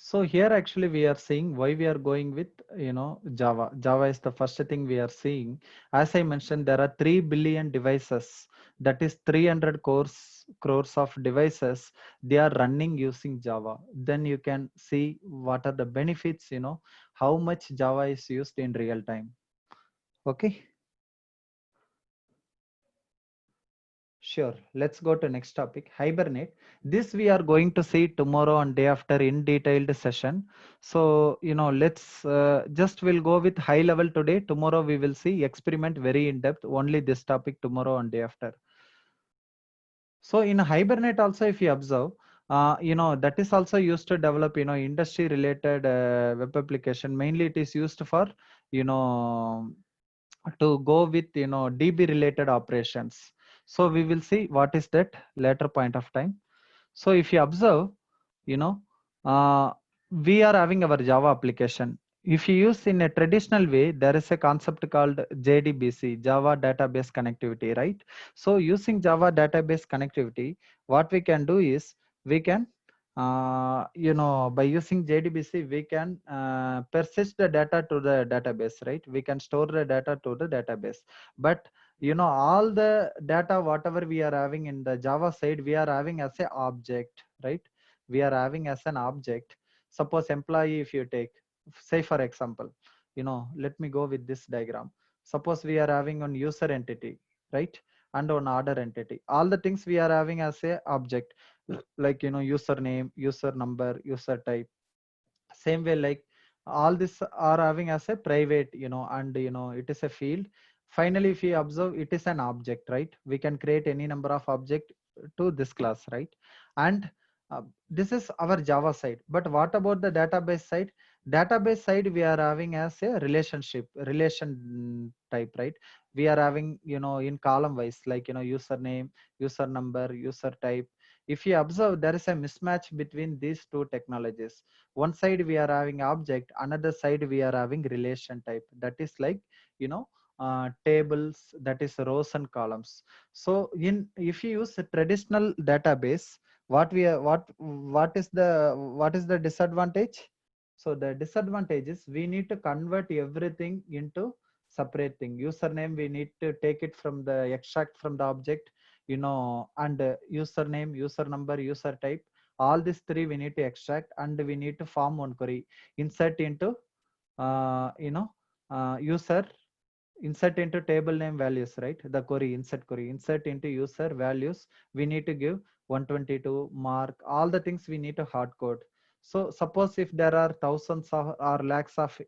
So here actually we are seeing why we are going with Java. Java is the first thing we are seeing. As I mentioned, there are 3 billion devices. That is 300 crores of devices. They are running using Java. Then you can see what are the benefits. How much Java is used in real time. Okay. Sure. Let's go to next topic, Hibernate. This we are going to see tomorrow and day after in detailed session. So, let's just we'll go with high level today. Tomorrow we will see experiment very in depth, only this topic tomorrow and day after. So in Hibernate also, if you observe, that is also used to develop, industry related web application. Mainly it is used for, you know, to go with DB related operations. So we will see what is that later point of time. So if you observe, you know uh, we are having our Java application. If you use in a traditional way, there is a concept called JDBC, Java Database Connectivity, right? So using Java database connectivity, what we can do is we can by using JDBC, we can persist the data to the database, right? We can store the data to the database. But all the data whatever we are having in the Java side, we are having as a object, right? We are having as an object. Suppose employee, if you take, say for example, let me go with this diagram. Suppose we are having on user entity, right? And on order entity, all the things we are having as a object, like username, user number, user type. Same way, like all this are having as a private, and it is a field. Finally, if you observe, it is an object, right? We can create any number of object to this class, right? And this is our Java side. But what about the database side? Database side, we are having as a relation type, right? We are having in column wise, like username, user number, user type. If you observe, there is a mismatch between these two technologies. One side we are having object, another side we are having relation type. That is like tables, that is rows and columns. So in if you use a traditional database, what is the disadvantage? So the disadvantage is we need to convert everything into separate thing. Username, we need to take it from the extract from the object, and username, user number, user type, all these three we need to extract, and we need to form one query, insert into user, insert into table name values, right? The query insert into user values, we need to give 122 mark, all the things we need to hard code. So suppose if there are thousands of or lakhs of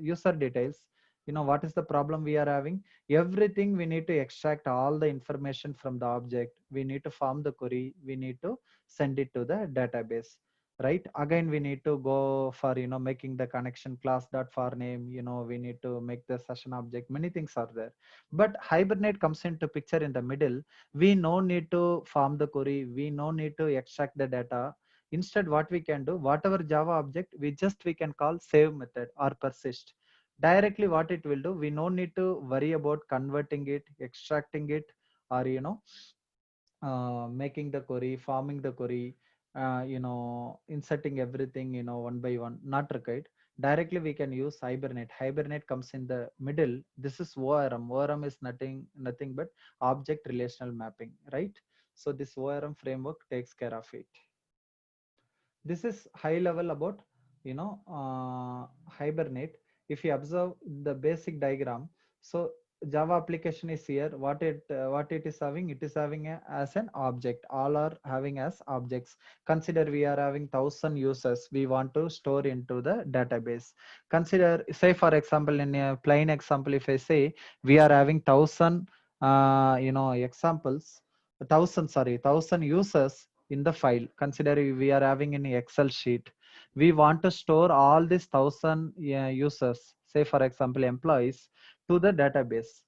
user details, what is the problem we are having? Everything we need to extract all the information from the object, we need to form the query, we need to send it to the database, right? Again we need to go for making the connection class dot for name, we need to make the session object, many things are there. But Hibernate comes into picture in the middle. We no need to form the query, we no need to extract the data. Instead, what we can do, whatever Java object, we can call save method or persist. Directly what it will do, we no need to worry about converting it, extracting it, or making the query, forming the query, inserting everything, one by one, not required. Directly we can use Hibernate. Hibernate comes in the middle. This is ORM. ORM is nothing but object relational mapping, right? So this ORM framework takes care of it. This is high level about Hibernate. If you observe the basic diagram, so Java application is here. What it is having, it is having as an object, all are having as objects. Consider we are having 1,000 users, we want to store into the database. Consider, say for example, in a plain example, if I say we are having 1,000 examples, 1,000 users in the file. Consider we are having an Excel sheet. We want to store all these 1,000 users, say for example employees, to the database.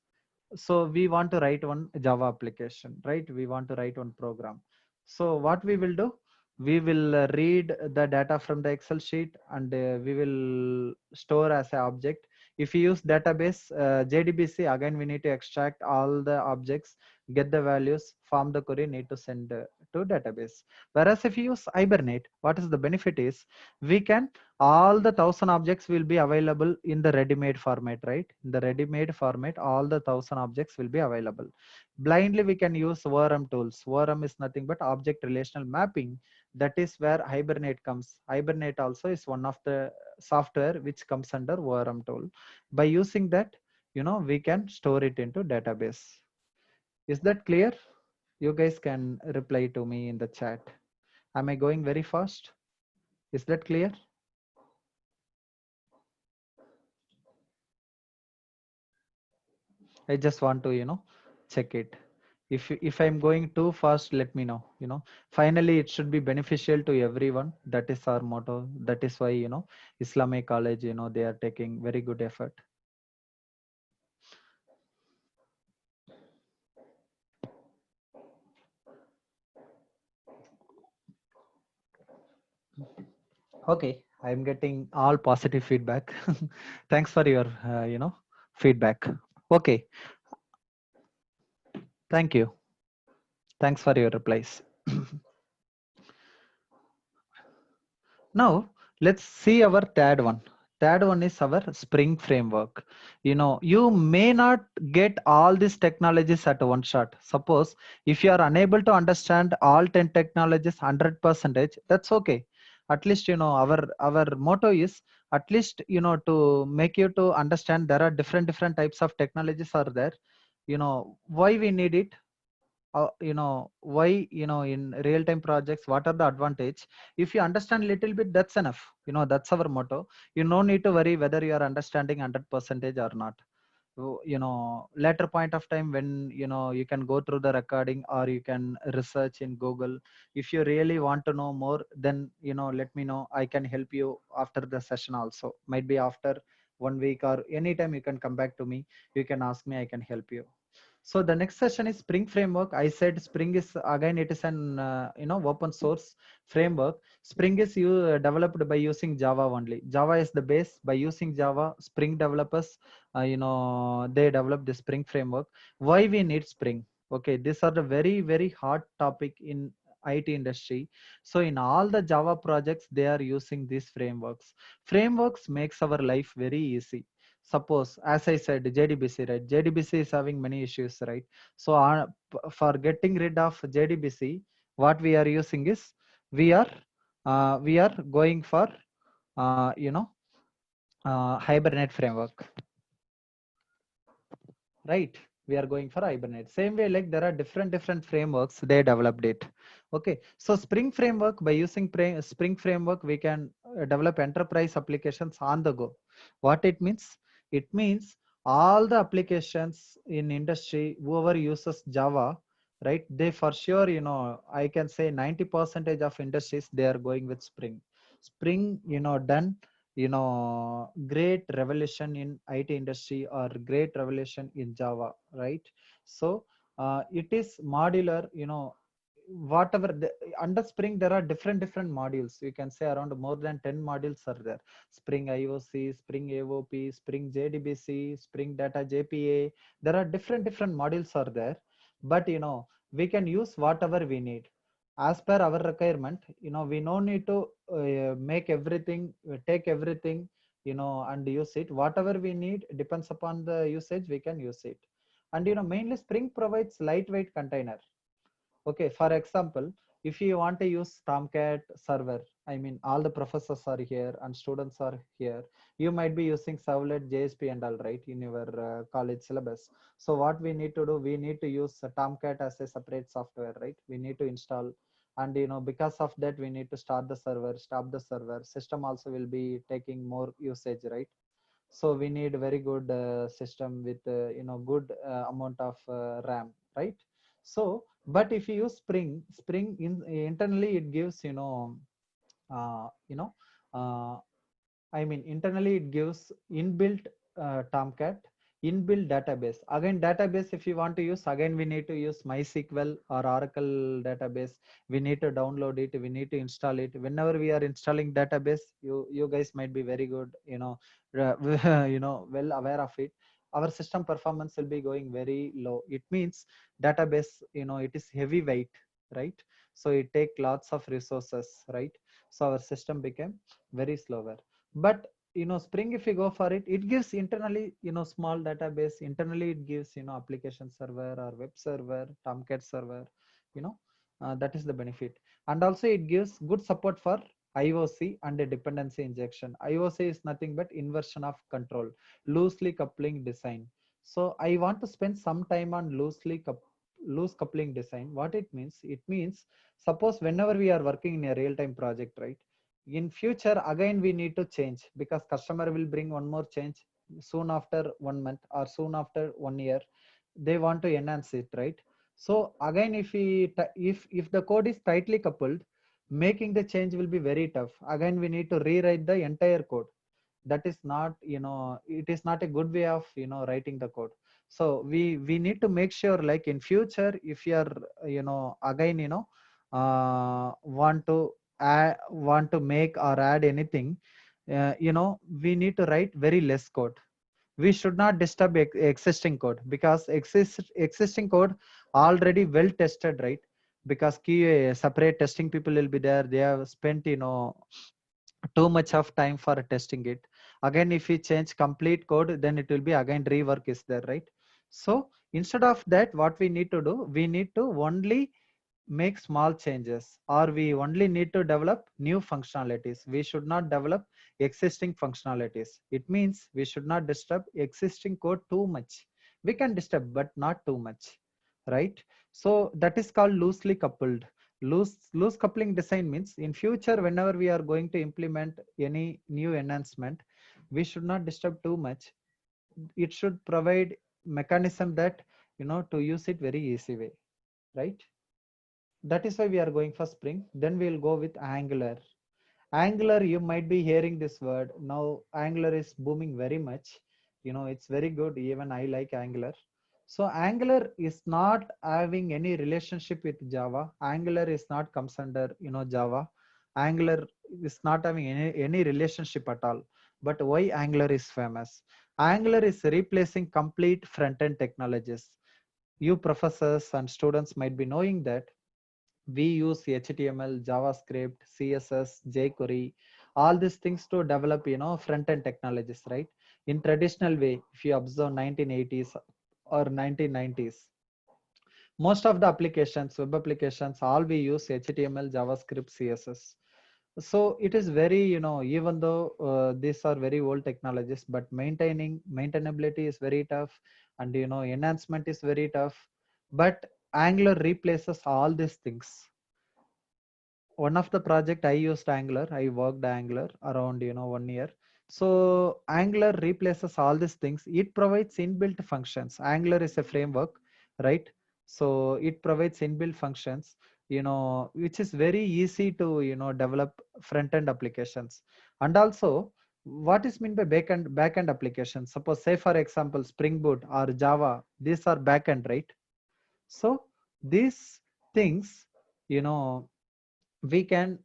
So we want to write one Java application, right? We want to write one program. So what we will do, we will read the data from the Excel sheet, and we will store as an object. If we use database JDBC, again we need to extract all the objects, get the values, form the query, need to send to database. Whereas if you use Hibernate, what is the benefit is we can all the 1,000 objects will be available in the ready-made format, right? In the ready-made format, all the 1,000 objects will be available. Blindly we can use ORM tools. ORM is nothing but object relational mapping. That is where Hibernate comes. Hibernate also is one of the software which comes under ORM tool. By using that, we can store it into database. Is that clear? You guys can reply to me in the chat. Am I going very fast? Is that clear? I just want to check it. If I'm going too fast, let me know. Finally it should be beneficial to everyone. That is our motto. That is why Islamic College, they are taking very good effort. Okay, I'm getting all positive feedback. Thanks for your feedback. Okay, thank you. Thanks for your replies. Now let's see our third one. Third one is our Spring framework. You may not get all these technologies at one shot. Suppose if you are unable to understand all 10 technologies 100%, that's okay. At least our motto is at least to make you to understand there are different types of technologies are there. Why we need it, why in real time projects, what are the advantage. If you understand little bit, that's enough. That's our motto. You no need to worry whether you are understanding 100% or not. Later point of time when you can go through the recording or you can research in Google. If you really want to know more, then let me know. I can help you after the session also. Might be after 1 week or anytime you can come back to me. You can ask me, I can help you. So the next session is Spring framework. I said Spring is again, it is an open source framework. Spring is developed by using Java only. Java is the base. By using Java, Spring developers they develop the Spring framework. Why we need Spring? Okay, these are the very hot topic in IT industry. So in all the Java projects, they are using these frameworks. Frameworks makes our life very easy. Suppose, as I said, JDBC, right? JDBC is having many issues, right? So for getting rid of JDBC, what we are using is we are going for Hibernate framework, right? We are going for Hibernate. Same way, like there are different frameworks, they developed it. Okay, so Spring framework, by using Spring framework, we can develop enterprise applications on the go. What it means? It means all the applications in industry, whoever uses Java, right? They for sure, I can say 90% of industries, they are going with Spring. Spring, done great revolution in IT industry or great revolution in Java, right? So it is modular. Whatever under Spring, there are different modules. You can say around more than 10 modules are there. Spring IOC, Spring AOP, Spring JDBC, Spring Data JPA. There are different modules are there, but we can use whatever we need as per our requirement. We no need to make everything, take everything, and use it. Whatever we need depends upon the usage, we can use it. And mainly Spring provides lightweight container. Okay, for example, if you want to use Tomcat server, I mean, all the professors are here and students are here. You might be using Servlet, JSP and all, right, in your college syllabus. So what we need to do, we need to use Tomcat as a separate software, right? We need to install. And because of that, we need to start the server, stop the server. System also will be taking more usage, right? So we need very good system with good amount of RAM, right? So but if you use Spring internally, it gives uh, you know uh, I mean, internally it gives inbuilt Tomcat, inbuilt database. Again, database, if you want to use, again, we need to use MySQL or Oracle database. We need to download it. We need to install it. Whenever we are installing database, you guys might be very good, well aware of it. our system performance will be going very low. It means database, it is heavyweight, right? So it take lots of resources, right? So our system became very slower. But Spring, if you go for it, it gives internally, small database. Internally it gives, application server or web server, Tomcat server, you know that is the benefit. And also it gives good support for IOC and a dependency injection. IOC is nothing but inversion of control, loosely coupling design. So I want to spend some time on loose coupling design. What it means? It means, suppose whenever we are working in a real-time project, right? In future, again, we need to change because customer will bring one more change soon after 1 month or soon after 1 year. They want to enhance it, right? So again, if the code is tightly coupled, making the change will be very tough. Again, we need to rewrite the entire code. That is not, it is not a good way of, writing the code. So we need to make sure, like in future, if you are, again, want to make or add anything, we need to write very less code. We should not disturb existing code because existing code already well tested, right? Because QA separate testing people will be there. They have spent, too much of time for testing it. Again, if we change complete code, then it will be again rework is there, right? So instead of that, what we need to do, we need to only make small changes, or we only need to develop new functionalities. We should not develop existing functionalities. It means we should not disturb existing code too much. We can disturb but not too much, right? So that is called loosely coupled. Loose coupling design means in future, whenever we are going to implement any new enhancement, we should not disturb too much. It should provide mechanism that, to use it very easy way, right? That is why we are going for Spring. Then we will go with Angular. Angular, you might be hearing this word now. Angular is booming very much. It's very good. Even I like Angular. So Angular is not having any relationship with Java. Angular is not comes under, Java. Angular is not having any relationship at all. But why Angular is famous? Angular is replacing complete front-end technologies. You professors and students might be knowing that we use HTML, JavaScript, CSS, jQuery, all these things to develop, front-end technologies, right? In traditional way, if you observe 1980s or 1990s, most of the applications, web applications, all we use HTML, JavaScript, CSS. So it is very, even though these are very old technologies, but maintainability is very tough, and enhancement is very tough. But Angular replaces all these things. One of the project I used Angular, I worked Angular around 1 year. So Angular replaces all these things. It provides inbuilt functions. Angular is a framework, right? So it provides inbuilt functions, which is very easy to develop front end applications. And also, what is meant by backend applications? Suppose, say for example, Spring Boot or Java, these are backend, right? So these things, you know we can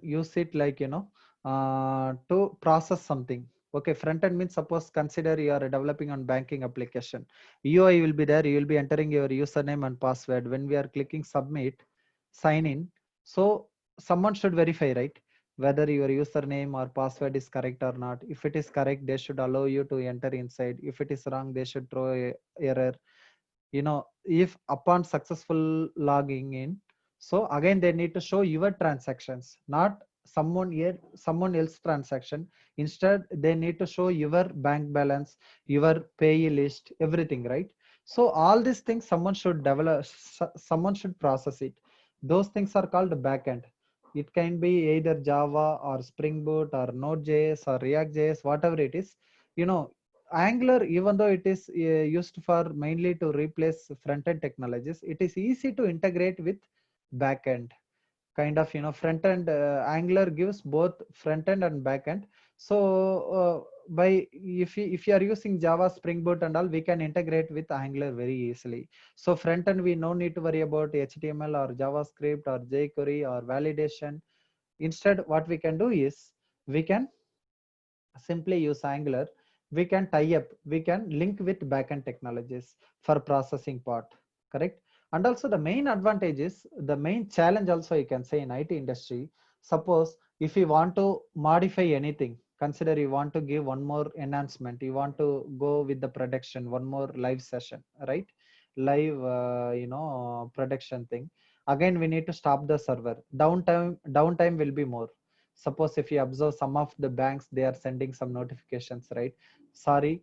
use it, like, to process something. Okay, front end means, suppose consider you are developing on banking application. UI will be there. You will be entering your username and password. When we are clicking submit, sign in, so someone should verify, right, whether your username or password is correct or not. If it is correct, they should allow you to enter inside. If it is wrong, they should throw a error. If upon successful logging in, so again they need to show your transactions, not someone else transaction. Instead, they need to show your bank balance, your payee list, everything, right? So all these things someone should develop, someone should process it. Those things are called backend. It can be either Java or Spring Boot or Node.js or React.js, whatever it is. you know Angular, even though it is used for mainly to replace front-end technologies, it is easy to integrate with back-end. Kind of, front-end, Angular gives both front-end and back-end. So by if you are using Java, Spring Boot and all, we can integrate with Angular very easily. So front-end, we no need to worry about HTML or JavaScript or jQuery or validation. Instead, what we can do is we can simply use Angular. we can tie up, we can link with backend technologies for processing part, correct? And also the main advantage is, the main challenge also you can say in IT industry, suppose if you want to modify anything, consider you want to give one more enhancement, you want to go with the production, one more live session, right? Live, production thing. Again, we need to stop the server. Downtime will be more. Suppose if you observe some of the banks, they are sending some notifications, right? Sorry,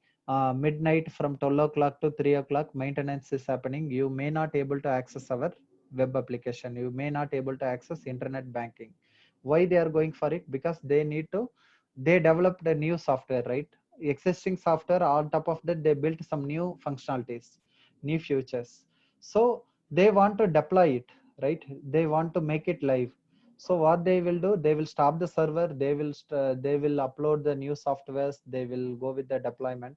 midnight from 12 o'clock to 3 o'clock, maintenance is happening. You may not able to access our web application. You may not able to access internet banking. Why they are going for it? Because they need to, they developed a new software, right? Existing software, on top of that, they built some new functionalities, new features. So they want to deploy it, right? They want to make it live. So what they will do, they will stop the server, they will upload the new softwares, they will go with the deployment.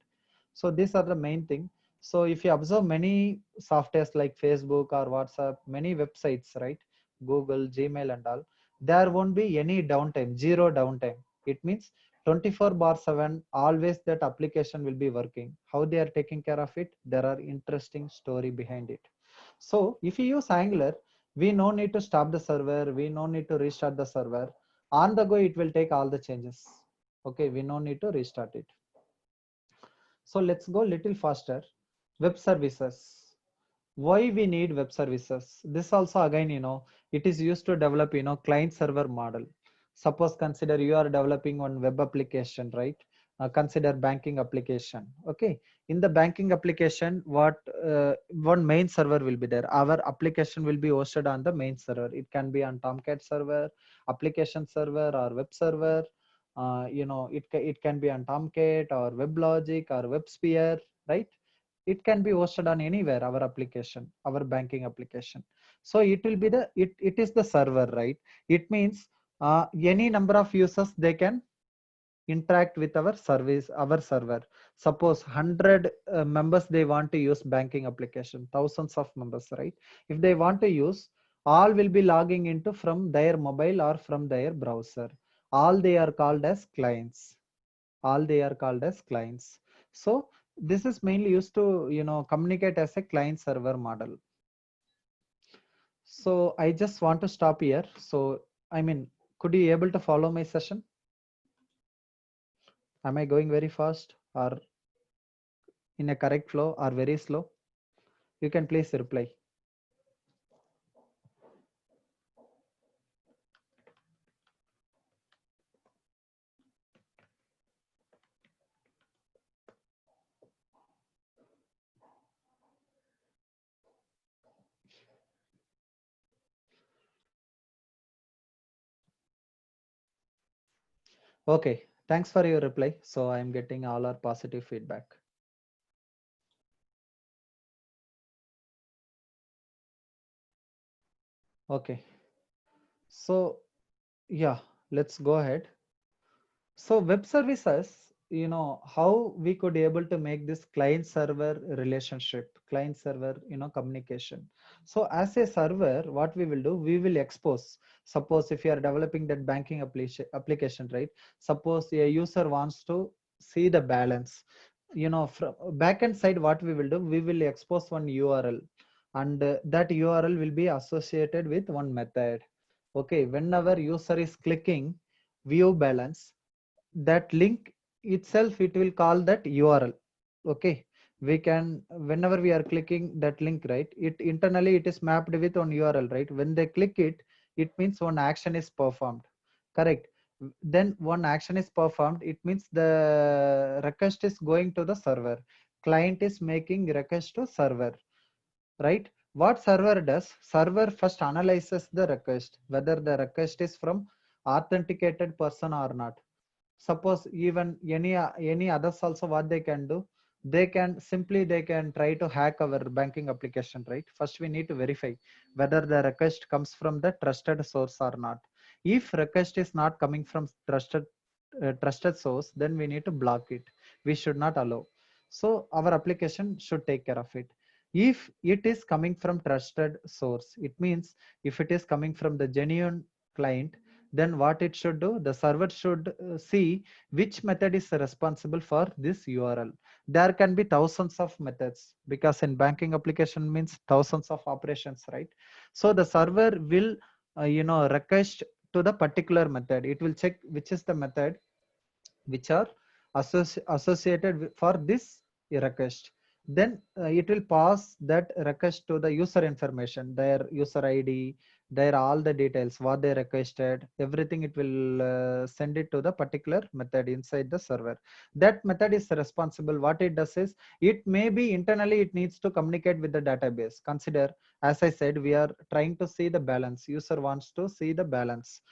So these are the main thing. So if you observe many softwares like Facebook or WhatsApp, many websites, right? Google, Gmail and all, there won't be any downtime, zero downtime. It means 24/7, always that application will be working. How they are taking care of it? There are interesting story behind it. So if you use Angular, we no need to stop the server, we no need to restart the server. On the go, it will take all the changes. Okay, we no need to restart it. So let's go little faster. Web services. Why we need web services? This also again, it is used to develop, client server model. Suppose consider you are developing one web application, right? Consider banking application. Okay. In the banking application, one main server will be there. Our application will be hosted on the main server. It can be on Tomcat server, application server, or web server. It can be on Tomcat or WebLogic or WebSphere, right? It can be hosted on anywhere, our application, our banking application. So it will be it is the server, right? It means any number of users, they can interact with our service, our server. Suppose 100 members, they want to use banking application, thousands of members, right? If they want to use, all will be logging into from their mobile or from their browser. All they are called as clients. All they are called as clients. So this is mainly used to communicate as a client server model. So I just want to stop here. So I mean, could you able to follow my session? Am I going very fast or in a correct flow or very slow? You can please reply. Okay, thanks for your reply. So I'm getting all our positive feedback. Okay, so yeah, let's go ahead. So web services, how we could able to make this client server relationship, client server, communication. So as a server, what we will do, we will expose. Suppose if you are developing that banking application, right? Suppose a user wants to see the balance, from backend side, what we will do, we will expose one URL, and that URL will be associated with one method. Okay, whenever user is clicking view balance, that link itself, it will call that URL. Okay, we can, whenever we are clicking that link, right, it internally it is mapped with one URL, right? When they click it, it means one action is performed, correct? Then one action is performed, it means the request is going to the server. Client is making request to server, right? What server does, server first analyzes the request, whether the request is from authenticated person or not. Suppose even any others also, what they can do, they can simply, they can try to hack our banking application, right? First we need to verify whether the request comes from the trusted source or not. If request is not coming from trusted source, then we need to block it. We should not allow. So our application should take care of it. If it is coming from trusted source, it means if it is coming from the genuine client, then what it should do, the server should see which method is responsible for this URL. There can be thousands of methods, because in banking application means thousands of operations, right? So the server will request to the particular method. It will check which is the method which are associated for this request. Then it will pass that request to the user information, their user ID, their all the details, what they requested, everything. It will send it to the particular method inside the server. That method is responsible. What it does is, it may be internally it needs to communicate with the database. Consider, as I said, we are trying to see the balance. User wants to see the balance,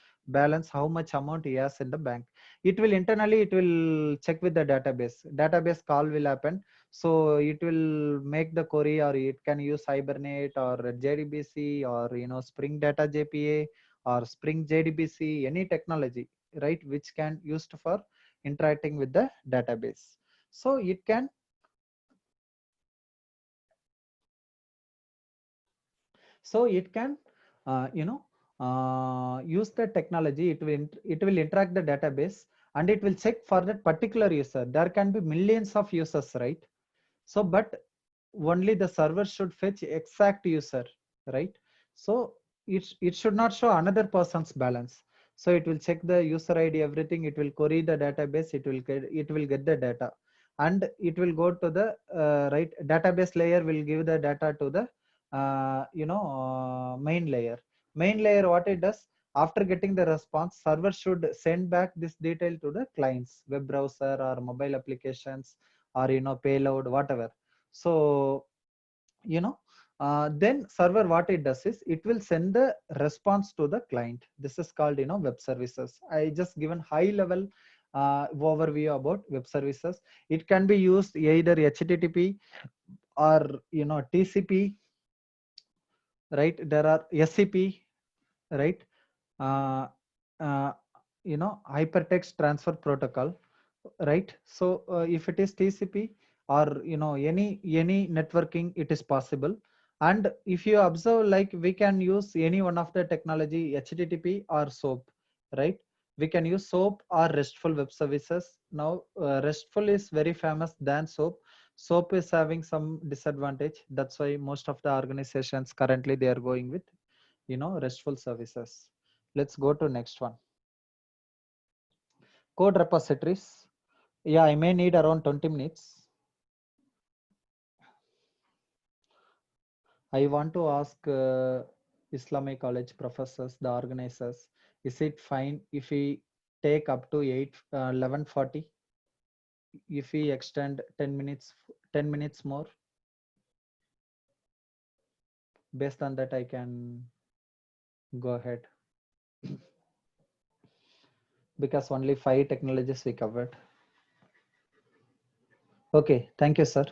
how much amount he has in the bank. It will internally, it will check with the database call will happen. So it will make the query, or it can use Hibernate or JDBC, or Spring Data JPA or Spring JDBC, any technology, right, which can used for interacting with the database. So it can use the technology. It will interact the database, and it will check for that particular user. There can be millions of users, right? So but only the server should fetch exact user, right? So it should not show another person's balance. So it will check the user ID, everything. It will query the database. It will get the data, and it will go to the right database layer. Will give the data to the main layer. Main layer, what it does, after getting the response, server should send back this detail to the clients, web browser or mobile applications, or payload, whatever. So then server, what it does is, it will send the response to the client. This is called web services. I just given high level overview about web services. It can be used either HTTP or TCP, right? There are SCP, right? uh, uh, Hypertext transfer protocol, right? So if it is TCP, or any networking, it is possible. And if you observe, like, we can use any one of the technology, HTTP or SOAP, right? We can use SOAP or RESTful web services. Now RESTful is very famous than SOAP. SOAP is having some disadvantage. That's why most of the organizations currently they are going with RESTful services. Let's go to next one. Code repositories. Yeah, I may need around 20 minutes. I want to ask Islamic College professors, the organizers, is it fine if we take up to 11:40? If we extend 10 minutes more, based on that, I can go ahead. Because only 5 technologies we covered. Okay, thank you, sir.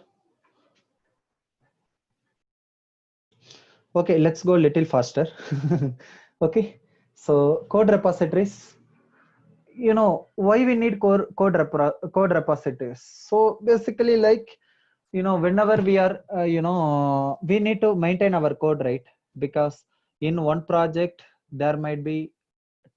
Okay, let's go a little faster. Okay, so code repositories. Why we need code repositories? So basically, like, whenever we are we need to maintain our code, right? Because in one project there might be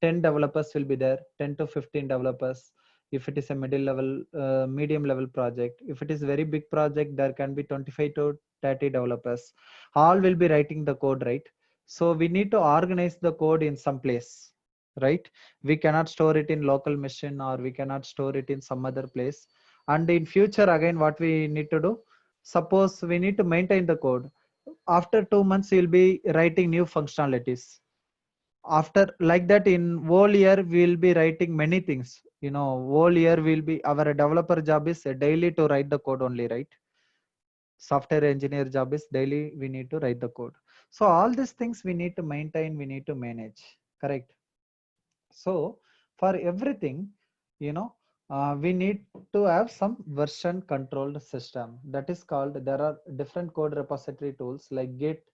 10 developers will be there, 10 to 15 developers. If it is a medium level project, if it is very big project, there can be 25 to 30 developers. All will be writing the code, right? So we need to organize the code in some place, right? We cannot store it in local machine, or we cannot store it in some other place. And in future, again, what we need to do, suppose we need to maintain the code. After 2 months, you'll be writing new functionalities. After, like that, in whole year we'll be writing many things. Whole year will be, our developer job is daily to write the code only, right? Software engineer job is daily we need to write the code. So all these things we need to maintain, we need to manage, correct? So for everything, you know we need to have some version controlled system. That is called, there are different code repository tools like Git,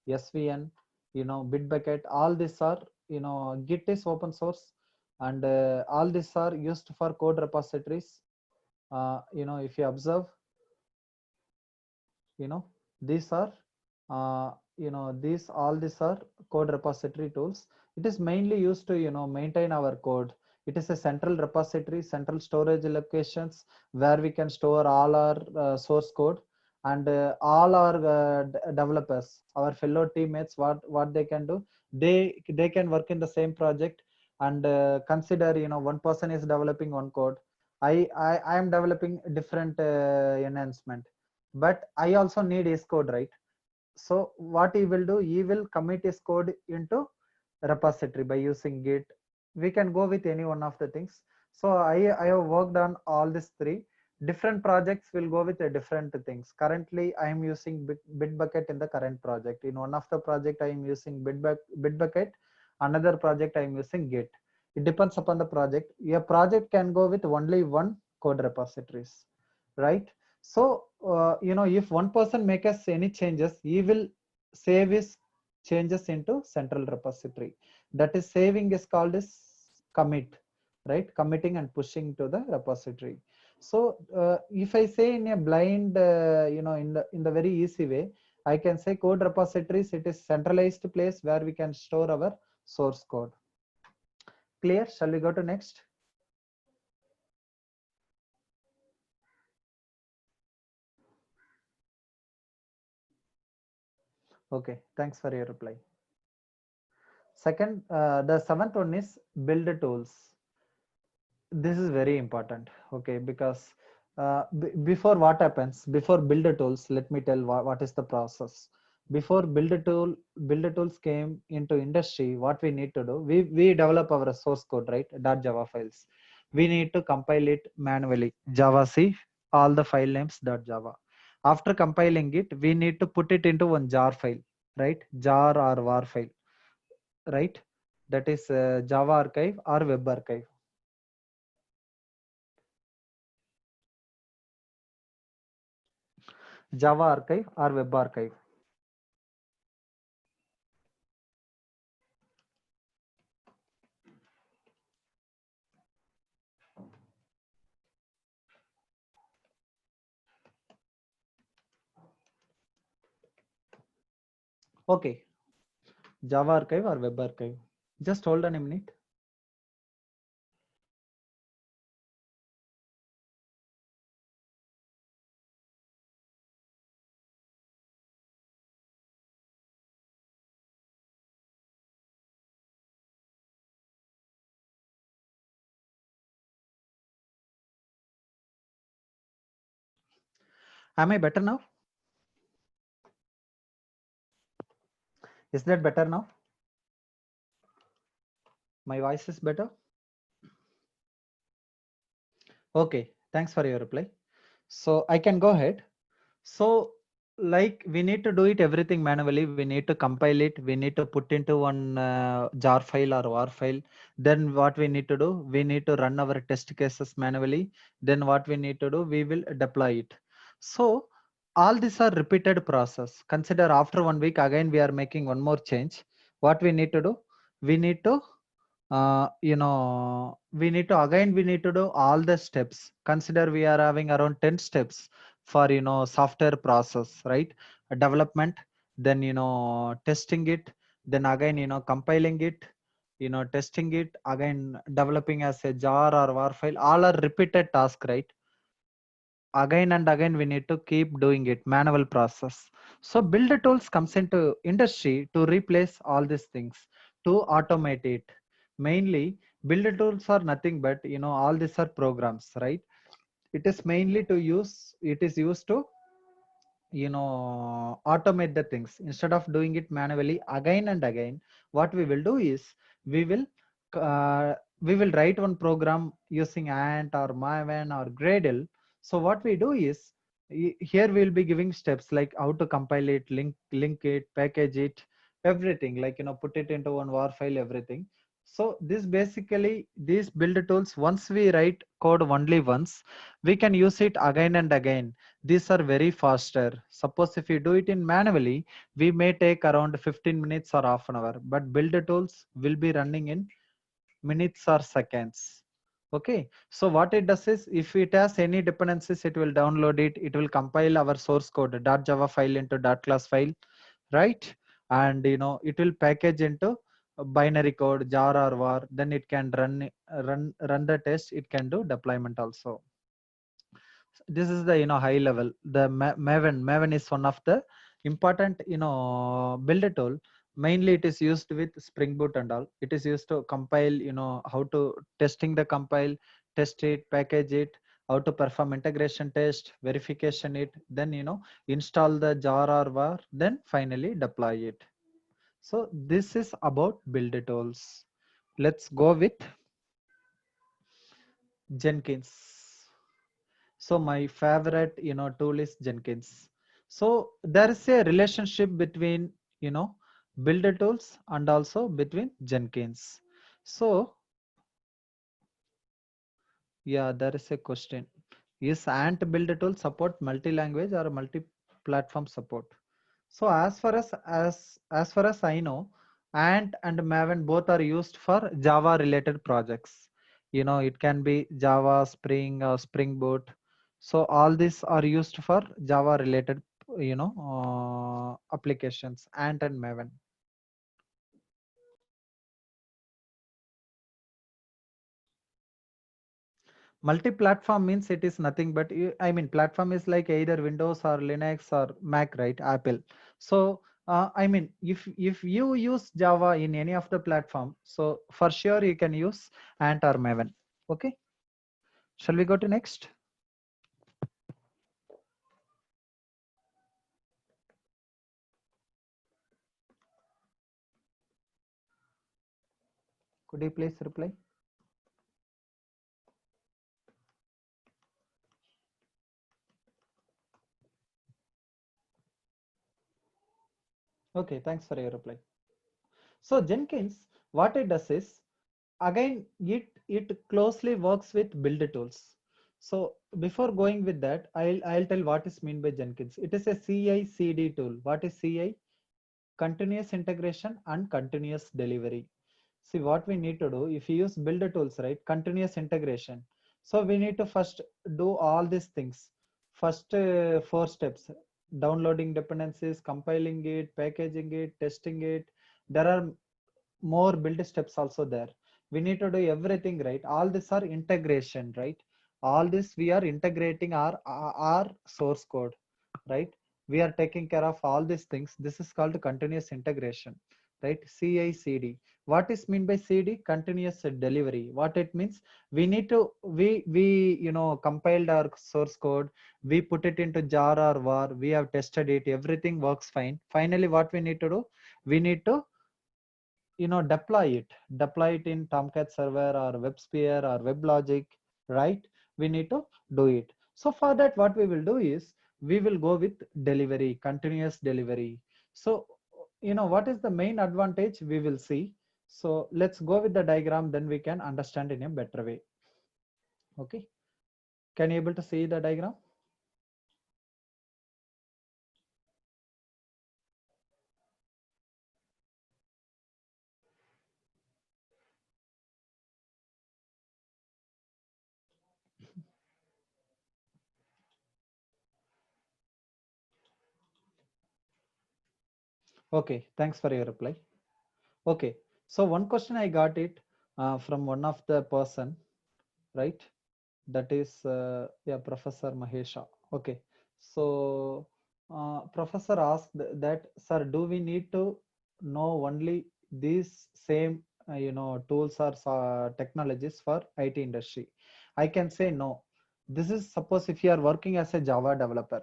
SVN, Bitbucket. All these are, Git is open source, and all these are used for code repositories. If you observe, these are these all these are code repository tools. It is mainly used to maintain our code. It is a central repository, central storage locations where we can store all our source code, and all our developers, our fellow teammates, what they can do, they can work in the same project. And consider, one person is developing one code, I am developing different enhancement, but I also need his code, right? So what he will do, he will commit his code into repository by using Git. We can go with any one of the things. So I have worked on all these three. Different projects will go with different things. Currently, I am using Bitbucket in the current project. In one of the project, I am using Bitbucket. Another project, I am using Git. It depends upon the project. Your project can go with only one code repositories, right? So, if one person makes any changes, he will save his changes into central repository. That is, saving is called as commit, right? Committing and pushing to the repository. So, if I say in a blind, in the very easy way, I can say code repositories, it is centralized place where we can store our source code. Clear? Shall we go to next? Okay, thanks for your reply. Second, the seventh one is build tools. This is very important, okay, because before what happens, before build tools, let me tell what is the process. Before build tools came into industry, what we need to do, we develop our source code, right? .java files. We need to compile it manually. Java C, all the file names .java. After compiling it, we need to put it into one jar file, right? Jar or war file, right? That is Java archive or web archive. Java archive or web archive. Okay, Java archive or web archive. Just hold on a minute. Am I better now? Is that better now? My voice is better? Okay, thanks for your reply. So I can go ahead. So like we need to do it everything manually. We need to compile it. We need to put into one jar file or war file. Then what we need to do, we need to run our test cases manually. Then what we need to do, we will deploy it. So all these are repeated process. Consider after 1 week, again, we are making one more change. What we need to do, we need to we need to do all the steps. Consider we are having around 10 steps for software process, right? Development, then testing it, then again compiling it, testing it, again developing as a jar or war file. All are repeated task, right? Again and again we need to keep doing it, manual process. So build tools comes into industry to replace all these things, to automate it. Mainly build tools are nothing but all these are programs, right? It is mainly to use, it is used to automate the things. Instead of doing it manually again and again, what we will do is we will uh, we will write one program using ant or maven or gradle. So what we do is, here we'll be giving steps like how to compile it, link it, package it, everything, like put it into one war file, everything. So this basically, these build tools, once we write code only once, we can use it again and again. These are very faster. Suppose if you do it in manually, we may take around 15 minutes or half an hour, but build tools will be running in minutes or seconds. Okay, so what it does is, if it has any dependencies, it will download it, it will compile our source code .java file into .class file, right? And it will package into a binary code, jar or var. Then it can run the test. It can do deployment also. This is the high level. The Maven is one of the important builder tool. Mainly it is used with Spring Boot and all. It is used to compile, how to testing the compile, test it, package it, how to perform integration test, verification it, then install the jar or var, then finally deploy it. So this is about builder tools. Let's go with Jenkins. So my favorite tool is Jenkins. So there is a relationship between builder tools and also between Jenkins. So yeah, there is a question: is Ant builder tool support multi-language or multi-platform support? So as far as I know, Ant and Maven both are used for Java related projects. It can be Java, Spring, or Spring Boot. So all these are used for Java related, applications. Ant and Maven. Multi-platform means it is nothing but I mean platform is like either Windows or Linux or Mac, right? Apple. So I mean if you use Java in any of the platform, so for sure you can use Ant or Maven. Okay, shall we go to next? Could you please reply? Okay, thanks for your reply. So Jenkins, what it does is, again it closely works with builder tools. So before going with that, I'll tell what is mean by Jenkins. It is a CI/CD tool. What is CI? Continuous integration and continuous delivery. See what we need to do if you use builder tools, right? Continuous integration. So we need to first do all these things. First four steps: downloading dependencies, compiling it, packaging it, testing it. There are more build steps also there. We need to do everything, right? All these are integration, right? All this we are integrating our source code, right? We are taking care of all these things. This is called continuous integration, right? CI/CD. What is mean by CD? Continuous delivery. What it means? We need to we compiled our source code, we put it into jar or var, we have tested it, everything works fine. Finally what we need to do, we need to deploy it in Tomcat server or WebSphere or WebLogic, right? We need to do it. So for that, what we will do is we will go with delivery, continuous delivery. So what is the main advantage, we will see. So let's go with the diagram, then we can understand in a better way. Okay, can you able to see the diagram? Okay, thanks for your reply. Okay, so one question I got it from one of the person, right? That is yeah, Professor Mahesha. Okay, so professor asked that, sir, do we need to know only these same tools or technologies for IT industry? I can say no. This is, suppose if you are working as a Java developer,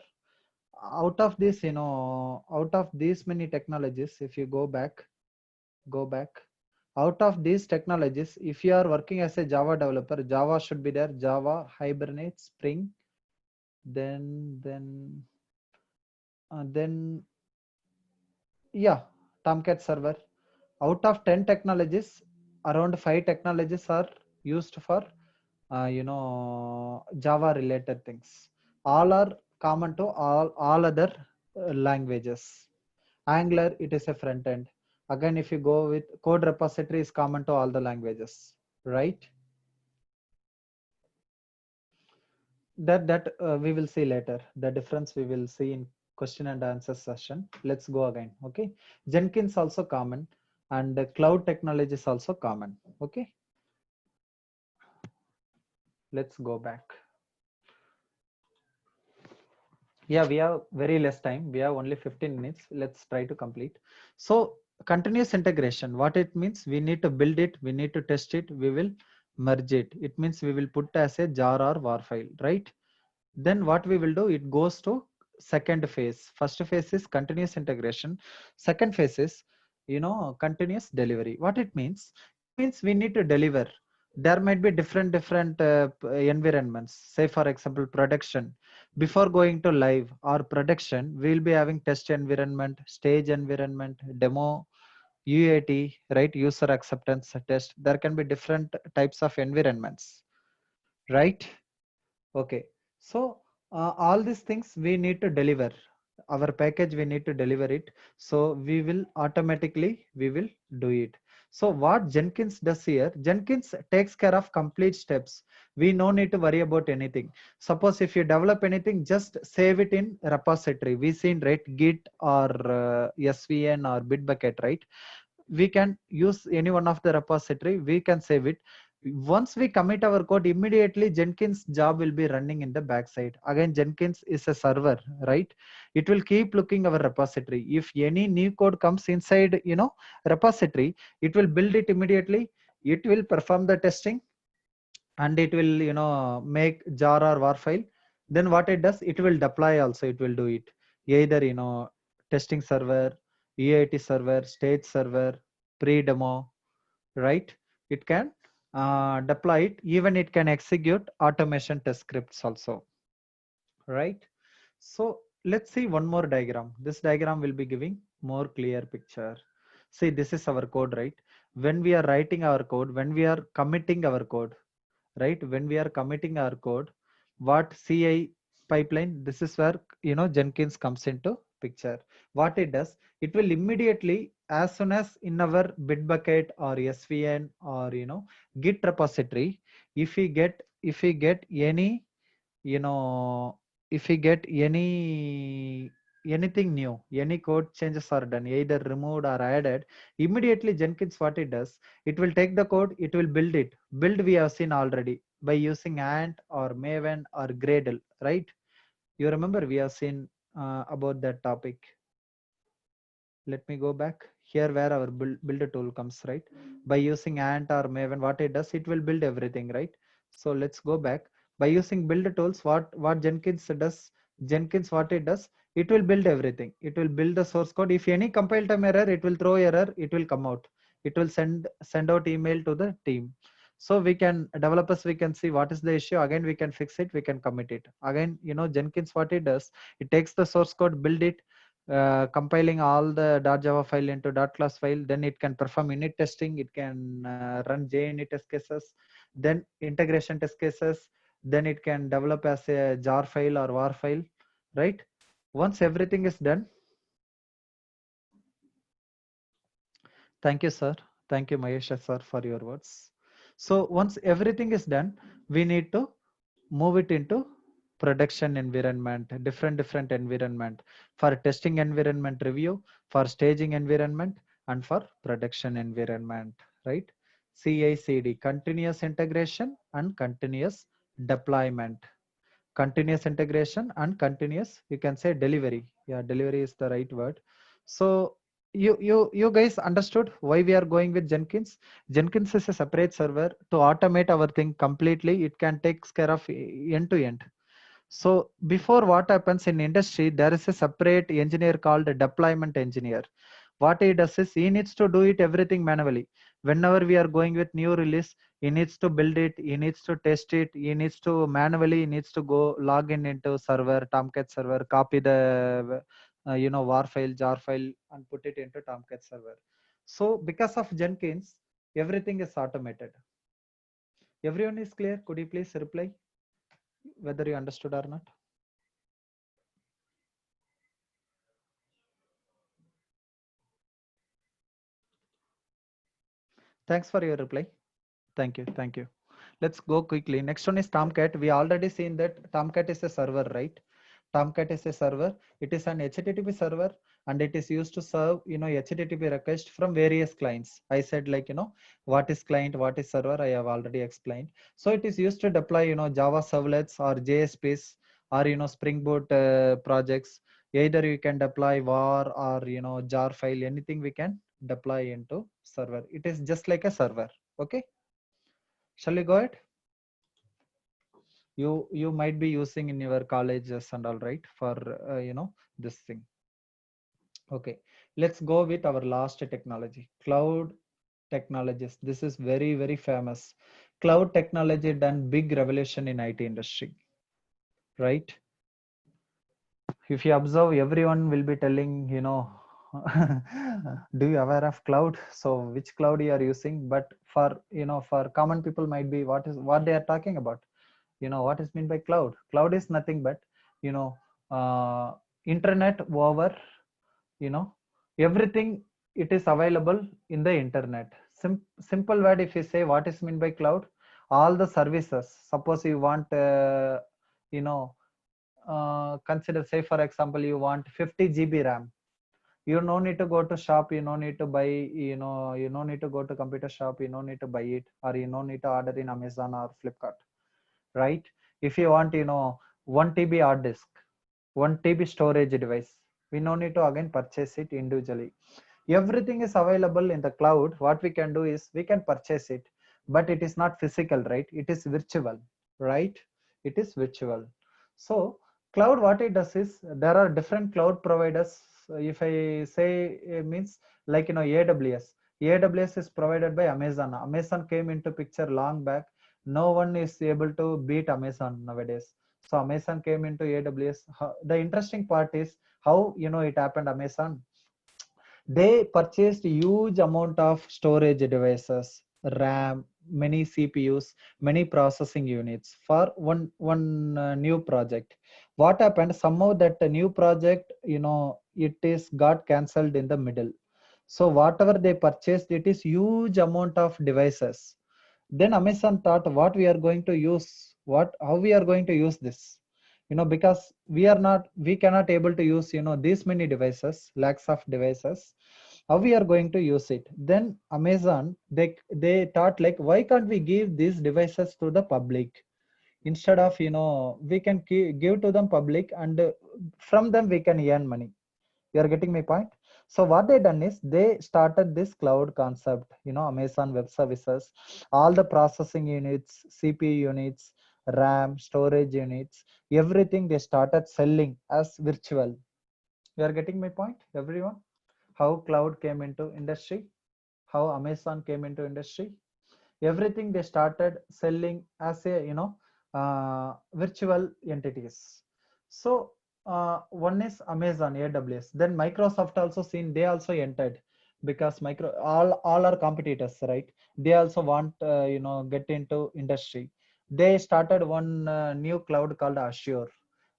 out of this out of these many technologies, if you go back, out of these technologies, if you are working as a Java developer, Java should be there: Java, Hibernate, Spring, then yeah, Tomcat server. Out of 10 technologies, around 5 technologies are used for Java related things. All are common to all other languages. Angular, it is a front end. Again, if you go with code repository, is common to all the languages, right? That we will see later. The difference we will see in question and answer session. Let's go again. Okay. Jenkins also common, and cloud technology is also common. Okay. Let's go back. Yeah, we have very less time. We have only 15 minutes. Let's try to complete. So continuous integration, what it means, we need to build it, we need to test it, we will merge it. It means we will put as a jar or war file, right? Then what we will do, it goes to second phase. First phase is continuous integration. Second phase is, continuous delivery. What it means, we need to deliver. There might be different environments. Say for example, production. Before going to live or production, we will be having test environment, stage environment, demo, UAT, right? User acceptance test. There can be different types of environments, right? Okay. So all these things we need to deliver. Our package, we need to deliver it. So we will automatically, we will do it. So what Jenkins does here, Jenkins takes care of complete steps. We no need to worry about anything. Suppose if you develop anything, just save it in repository. We seen, right? Git or SVN or Bitbucket, right? We can use any one of the repository, we can save it. Once we commit our code, immediately Jenkins job will be running in the backside. Again, Jenkins is a server, right? It will keep looking our repository. If any new code comes inside, repository, it will build it immediately. It will perform the testing, and it will, make jar or war file. Then what it does, it will deploy also. It will do it either, testing server, EIT server, stage server, pre-demo, right? It can deploy it. Even it can execute automation test scripts also, right? So let's see one more diagram. This diagram will be giving more clear picture. See, this is our code, right? When we are writing our code, when we are committing our code, right? When we are committing our code, what CI pipeline, this is where, Jenkins comes into picture. What it does, it will immediately, as soon as in our Bitbucket or SVN or, Git repository, if we get any, you know if we get anything new, any code changes are done, either removed or added, immediately Jenkins, what it does, it will take the code, it will build it. Build we have seen already by using Ant or Maven or Gradle, right? You remember we have seen about that topic. Let me go back here where our builder tool comes, right? By using Ant or Maven, what it does, it will build everything, right? So let's go back. By using builder tools, what Jenkins does, Jenkins, what it does, it will build everything. It will build the source code. If any compile time error, it will throw error, it will come out. It will send out email to the team. So we can, developers, we can see what is the issue. Again, we can fix it, we can commit it. Again, Jenkins, what it does, it takes the source code, build it, compiling all the .java file into .class file. Then it can perform unit testing. It can run JUnit test cases, then integration test cases. Then it can develop as a jar file or war file, right? Once everything is done, thank you, sir. Thank you, Mahesh sir, for your words. So once everything is done, we need to move it into production environment, different environment, for testing environment review, for staging environment, and for production environment, right? CI/CD, continuous integration and continuous deployment. Continuous integration and continuous, you can say delivery. Yeah, delivery is the right word. So you guys understood why we are going with Jenkins. Jenkins is a separate server to automate our thing completely. It can take care of end to end. So before, what happens in industry, there is a separate engineer called a deployment engineer. What he does is he needs to do it everything manually. Whenever we are going with new release, he needs to build it, he needs to test it, he needs to manually, he needs to go log in into server, Tomcat server, copy the war file, jar file, and put it into Tomcat server. So because of Jenkins, everything is automated. Everyone is clear? Could you please reply whether you understood or not? Thanks for your reply. Thank you. Thank you. Let's go quickly. Next one is Tomcat. We already seen that Tomcat is a server, right? Tomcat is a server. It is an HTTP server, and it is used to serve, HTTP request from various clients. I said, like, what is client, what is server, I have already explained. So it is used to deploy, Java servlets or JSPs or, Spring Boot projects. Either you can deploy var or, jar file, anything we can deploy into server. It is just like a server. Okay. Shall we go ahead? You might be using in your colleges and all, right, for this thing. Okay, let's go with our last technology, cloud technologies. This is very, very famous. Cloud technology done big revolution in IT industry, right? If you observe, everyone will be telling, do you aware of cloud? So which cloud you are using? But for, for common people might be what they are talking about. What is meant by cloud? Cloud is nothing but, you know, internet over, you know, everything, it is available in the internet. Simple word, if you say what is meant by cloud, all the services. Suppose you want, you know, consider, say for example, you want 50 GB RAM. You no need to go to shop, you no need to buy, you no need to go to computer shop, you no need to buy it, or you no need to order in Amazon or Flipkart, right? If you want, 1 TB hard disk, 1 TB storage device, we no need to again purchase it individually. Everything is available in the cloud. What we can do is we can purchase it, but it is not physical, right? It is virtual, right? It is virtual. So cloud, what it does is, there are different cloud providers. If I say, means, like, AWS. AWS is provided by Amazon. Amazon came into picture long back. No one is able to beat Amazon nowadays. So Amazon came into AWS. The interesting part is how, it happened. Amazon, they purchased huge amount of storage devices, RAM, many CPUs, many processing units for one new project. What happened? Somehow that new project, it is got cancelled in the middle. So whatever they purchased, it is huge amount of devices. Then Amazon thought, what we are going to use, how we are going to use this, because we cannot able to use, these many devices, lakhs of devices. How we are going to use it? Then Amazon, they thought, like, why can't we give these devices to the public? Instead of, we can give to them public, and from them we can earn money. You are getting my point? So what they done is, they started this cloud concept, Amazon Web Services, all the processing units, CPU units, RAM, storage units, everything they started selling as virtual. You are getting my point, everyone? How cloud came into industry, how Amazon came into industry, everything they started selling as a, virtual entities. So one is Amazon, AWS. Then Microsoft also seen, they also entered, because all are competitors, right? They also want, get into industry. They started one new cloud called Azure.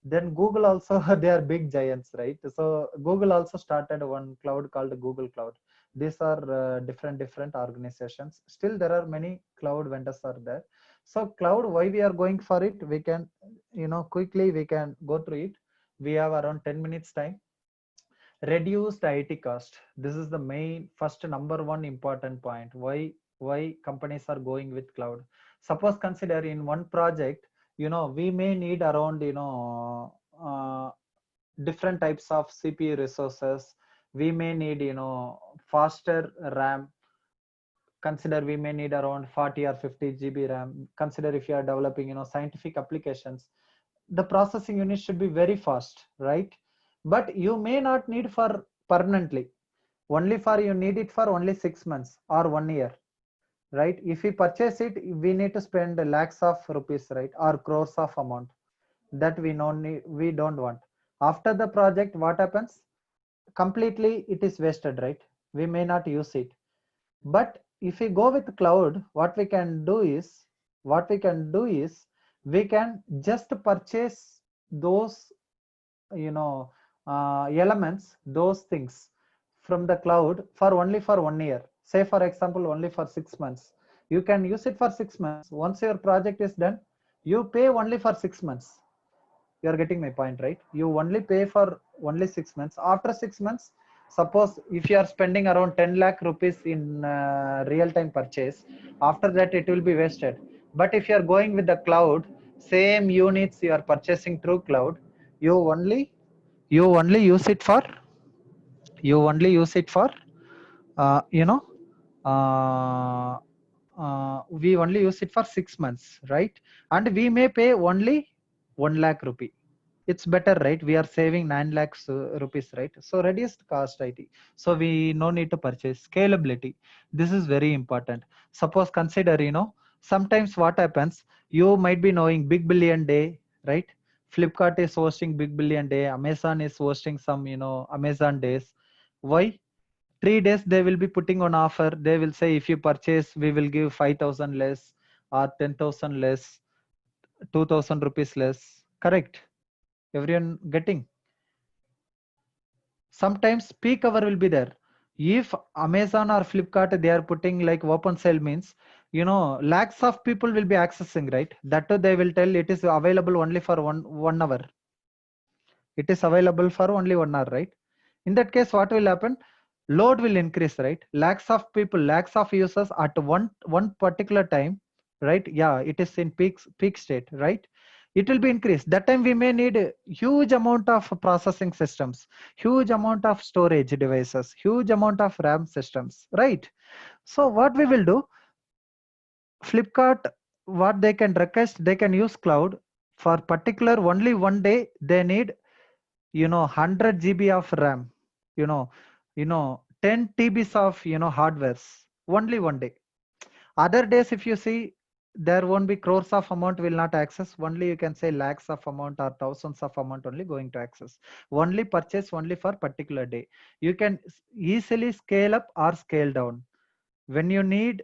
Then Google also, they are big giants, right? So Google also started one cloud called Google Cloud. These are different organizations. Still there are many cloud vendors are there. So cloud, why we are going for it, we can, quickly we can go through it. We have around 10 minutes time. Reduce the IT cost. This is the main first number one important point. Why companies are going with cloud? Suppose consider in one project, we may need around, different types of CPU resources. We may need, faster RAM. Consider we may need around 40 or 50 GB RAM. Consider if you are developing, scientific applications, the processing unit should be very fast, right? But you may not need for permanently. Only for, you need it for only 6 months or 1 year, right? If we purchase it, we need to spend lakhs of rupees, right? Or crores of amount that we don't want. After the project, what happens? Completely it is wasted, right? We may not use it. But if we go with cloud, what we can do is we can just purchase those, elements, those things from the cloud for only for 1 year. Say for example, only for 6 months. You can use it for 6 months. Once your project is done, you pay only for 6 months. You are getting my point, right? You only pay for only 6 months. After 6 months, suppose if you are spending around 10 lakh rupees in real time purchase, after that it will be wasted. But if you are going with the cloud, same units you are purchasing through cloud, you only you only use it for you only use it for uh, you know uh, we only use it for 6 months, right? And we may pay only 1 lakh rupee. It's better, right? We are saving 9 lakhs rupees, right? So reduced cost it. So we no need to purchase. Scalability, this is very important. Suppose consider, sometimes what happens, you might be knowing Big Billion Day, right? Flipkart is hosting Big Billion Day, Amazon is hosting some, Amazon days. Why? 3 days they will be putting on offer. They will say, if you purchase, we will give 5,000 less, or 10,000 less, 2,000 rupees less. Correct? Everyone getting? Sometimes peak hour will be there. If Amazon or Flipkart, they are putting like open sale, means, lakhs of people will be accessing, right? That too they will tell it is available only for one hour. It is available for only 1 hour, right? In that case, what will happen? Load will increase, right? Lakhs of people, lakhs of users at one particular time, right? Yeah, it is in peak state, right? It will be increased. That time we may need a huge amount of processing systems, huge amount of storage devices, huge amount of RAM systems, right? So what we will do, Flipkart, what they can request, they can use cloud for particular only one day. They need 100 GB of RAM, you know, 10 TBs of hardwares, only one day. Other days, if you see, there won't be crores of amount will not access. Only you can say lakhs of amount or thousands of amount only going to access. Only purchase only for particular day. You can easily scale up or scale down. When you need,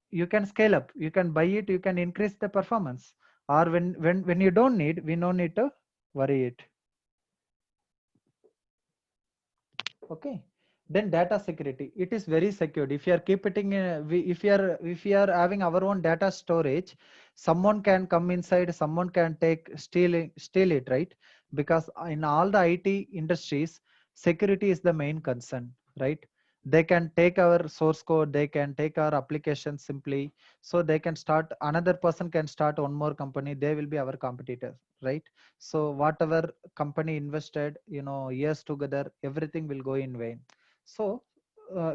you can scale up. You can buy it. You can increase the performance. Or when you don't need, we no need to worry it. Okay. Then data security, it is very secured. If you are keeping if you are having our own data storage, someone can come inside, someone can steal it, right? Because in all the IT industries, security is the main concern, right? They can take our source code, they can take our application simply. So they can start, another person can start one more company, they will be our competitor, right? So whatever company invested, years together, everything will go in vain. So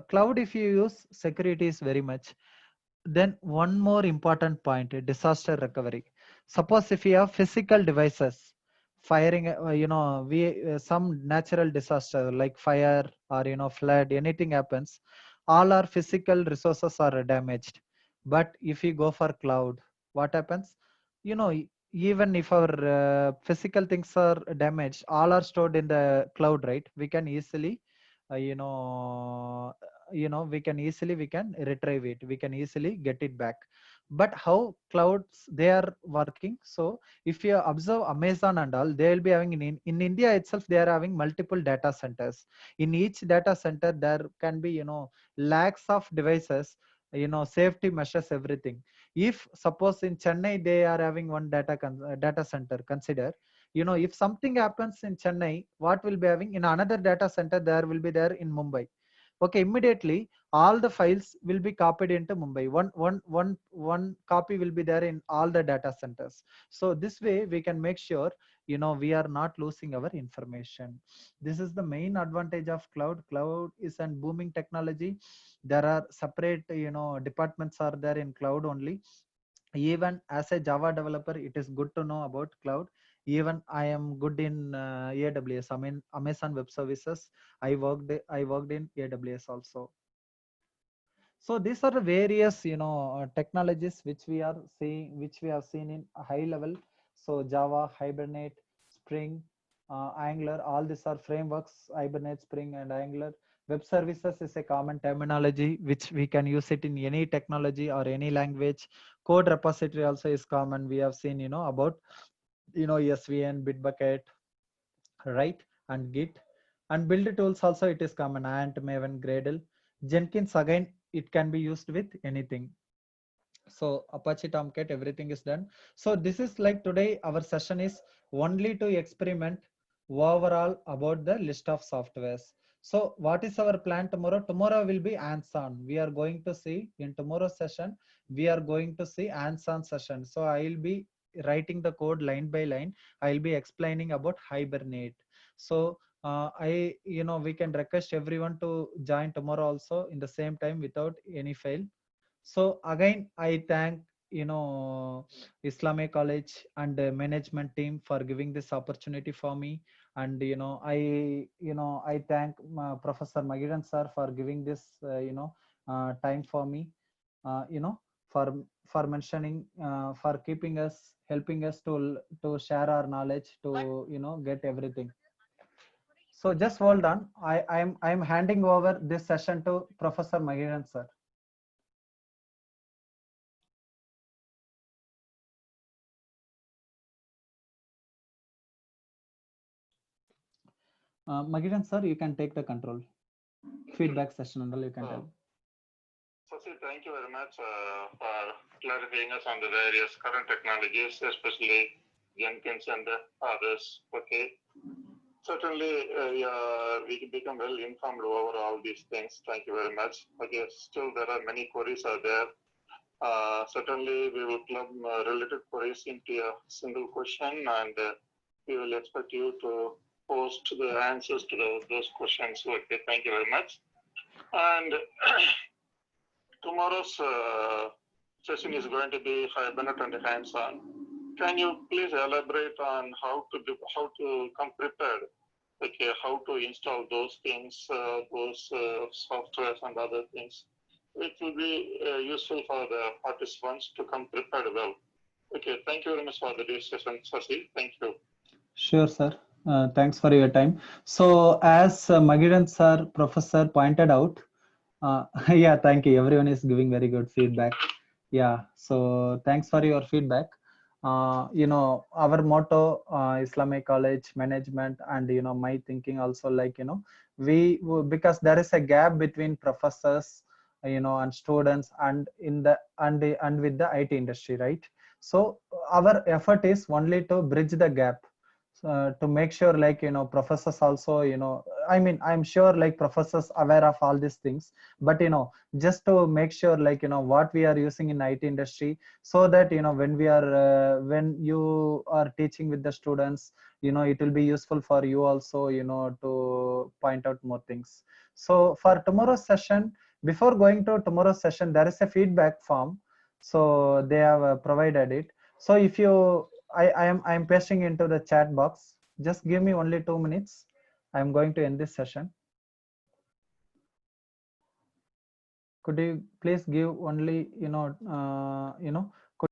cloud, if you use, security is very much. Then one more important point, disaster recovery. Suppose if you have physical devices firing, we some natural disaster like fire or flood, anything happens, all our physical resources are damaged. But if you go for cloud, what happens? Even if our physical things are damaged, all are stored in the cloud, right? We can easily uh, you know we can retrieve it, we can easily get it back. But how clouds they are working? So if you observe Amazon and all, they will be having in India itself, they are having multiple data centers. In each data center there can be lakhs of devices, safety measures, everything. If suppose in Chennai they are having one data center, consider, if something happens in Chennai, what will be having in another data center, there will be there in Mumbai. Okay, immediately all the files will be copied into Mumbai. One copy will be there in all the data centers. So this way we can make sure we are not losing our information. This is the main advantage of cloud. Cloud is an booming technology. There are separate departments are there in cloud only. Even as a Java developer, it is good to know about cloud. Even I am good in AWS, I mean Amazon Web Services. I worked in AWS also. So these are the various technologies which we are seeing, which we have seen in a high level. So Java, Hibernate, Spring, Angular, all these are frameworks. Hibernate, Spring, and Angular. Web services is a common terminology which we can use it in any technology or any language. Code repository also is common. We have seen about SVN, Bitbucket, right? And Git. And build tools also it is common. Ant, Maven, Gradle. Jenkins, again, it can be used with anything. So Apache Tomcat, everything is done. So this is like today our session is only to experiment overall about the list of softwares. So what is our plan tomorrow? Tomorrow will be hands-on. We are going to see in tomorrow's session, we are going to see hands-on session. So I will be writing the code line by line. I will be explaining about Hibernate. So we can request everyone to join tomorrow also in the same time without any fail. So again, I thank Islamic College and the management team for giving this opportunity for me. And I thank Professor Magiran sir for giving this time for me. For mentioning, for keeping us, helping us to share our knowledge, to get everything. So just hold on. I'm handing over this session to Professor Magiran sir. Magiran sir, you can take the control. Feedback session and all you can tell. Sasi, thank you very much for clarifying us on the various current technologies, especially Jenkins and others. Okay. Certainly, we become well informed over all these things. Thank you very much. Okay. Still, there are many queries are there. Certainly, we will club related queries into a single question, and we will expect you to post the answers to those questions. Okay. Thank you very much. And tomorrow's session is going to be Hibernate and hands-on. Can you please elaborate on how to come prepared? Okay, how to install those things, those softwares and other things, which will be useful for the participants to come prepared well. Okay, thank you very much for the discussion, Sasi. Thank you. Sure, sir. Thanks for your time. So as Magiran sir, professor pointed out, yeah, thank you. Everyone is giving very good feedback. Yeah, so thanks for your feedback. Our motto, Islamic College management, and my thinking also, like because there is a gap between professors, and students, and and with the IT industry, right? So our effort is only to bridge the gap, to make sure, like professors also, I mean, I'm sure like professors aware of all these things, but just to make sure, like what we are using in IT industry, so that when we are when you are teaching with the students, it will be useful for you also, to point out more things. So for tomorrow's session, before going to tomorrow's session, there is a feedback form, so they have provided it. So if you I'm pasting into the chat box. Just give me only 2 minutes. I'm going to end this session. Could you please give only